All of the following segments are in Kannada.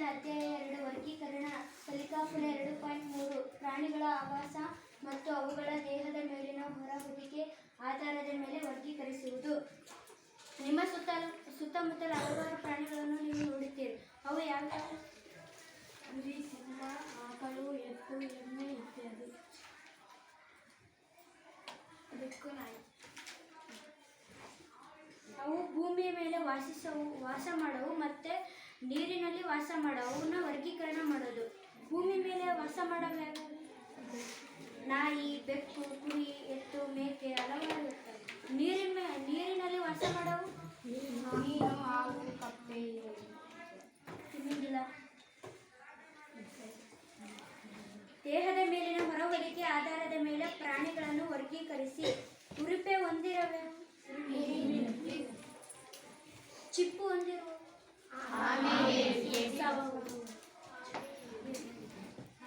ಅಧ್ಯಾಯ 2 ವರ್ಗೀಕರಣ ಕಲಿಕಾಫಲ 2.3 ಪ್ರಾಣಿಗಳ ಆವಾಸ ಮತ್ತು ಅವುಗಳ ದೇಹದ ಮೇಲಿನ ಹೊರಹೊದಿಕೆ ಆಧಾರದ ಮೇಲೆ ವರ್ಗೀಕರಿಸುವುದು. ನಿಮ್ಮ ಸುತ್ತಮುತ್ತಲ ಹಲವಾರು ಪ್ರಾಣಿಗಳನ್ನು ನೀವು ನೋಡುತ್ತೀರಿ. ಅವು ಯಾವ್ಯಾವು? ಕುರಿ, ಸಿಂಹ, ಆಕಳು, ಎತ್ತು, ಎಮ್ಮೆ ಇತ್ಯಾದಿ. ಬೆಕ್ಕು, ನಾಯಿ. ಅವು ಭೂಮಿಯ ಮೇಲೆ ವಾಸ ಮಾಡವು ಮತ್ತು ನೀರಿನಲ್ಲಿ ವಾಸ ಮಾಡವು. ಅವನ್ನ ವರ್ಗೀಕರಣ ಮಾಡೋದು. ಭೂಮಿ ಮೇಲೆ ವಾಸ ಮಾಡವು ಯಾವ್ಯಾವು? ನಾಯಿ, ಬೆಕ್ಕು, ಕುರಿ, ಎತ್ತು, ಮೇಕೆ ಹಲವಾರು ಇರ್ತವೆ. ನೀರಿನಲ್ಲಿ ವಾಸ ಮಾಡವು? ಮೀನು, ಹಾವು, ಕಪ್ಪೆ. ತಿನ್ನಂಗಿಲ್ಲ. ದೇಹದ ಮೇಲಿನ ಹೊರಹೊದಿಕೆ ಆಧಾರದ ಮೇಲೆ ಪ್ರಾಣಿಗಳನ್ನು ವರ್ಗೀಕರಿಸಿ. ಉರುಪೆ ಹೊಂದಿರವೆ? ಚಿಪ್ಪು ಹೊಂದಿರುವ?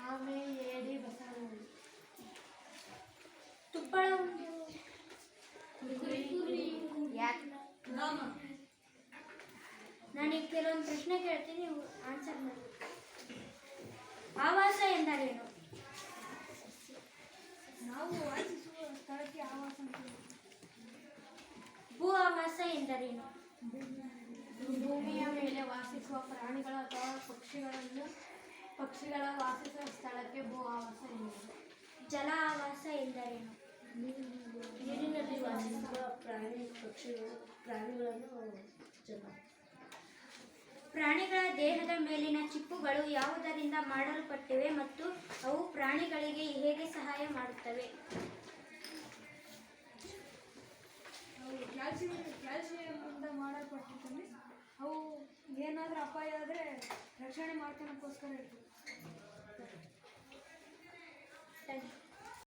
ಆಮೆ, ಏಡಿ, ಬಸವನ. ತುಪ್ಪಳ ಹೊಂದಿರುವ? ನಾನೀಗ ಕೆಲವೊಂದು ಪ್ರಶ್ನೆ ಕೇಳ್ತೀನಿ, ನೀವು ಆನ್ಸರ್ ಮಾಡಿ. ಆವಾಸ ಎಂದರೇನು? ನಾವು ವಾಸಿಸುವ ಸ್ಥಳಕ್ಕೆ ಆವಾಸ ಅಂತೀವಿ. ಭೂ ಆವಾಸ ಎಂದರೇನು? ಭೂಮಿಯ ಮೇಲೆ ವಾಸಿಸುವ ಪ್ರಾಣಿಗಳ ಅಥವಾ ಪಕ್ಷಿಗಳ ವಾಸಿಸುವ ಸ್ಥಳಕ್ಕೆ ಭೂ ಆವಾಸ ಎನ್ನುವುದು. ಜಲ ಆವಾಸ ಎಂದರೇನು? ನೀರಿನಲ್ಲಿ ವಾಸಿಸುವ ಪ್ರಾಣಿಗಳನ್ನು ಜಲ. ಪ್ರಾಣಿಗಳ ದೇಹದ ಮೇಲಿನ ಚಿಪ್ಪುಗಳು ಯಾವುದರಿಂದ ಮಾಡಲ್ಪಟ್ಟಿವೆ ಮತ್ತು ಅವು ಪ್ರಾಣಿಗಳಿಗೆ ಹೇಗೆ ಸಹಾಯ ಮಾಡುತ್ತವೆ? ಕ್ಯಾಲ್ಸಿಯಂನಿಂದ ಮಾಡಲ್ಪಟ್ಟಿರ್ತವೆ. ಅವು ಏನಾದರೂ ಅಪಾಯ ಆದರೆ ರಕ್ಷಣೆ ಮಾಡ್ಕೊಳಕ್ಕೋಸ್ಕರ ಇರ್ತವೆ.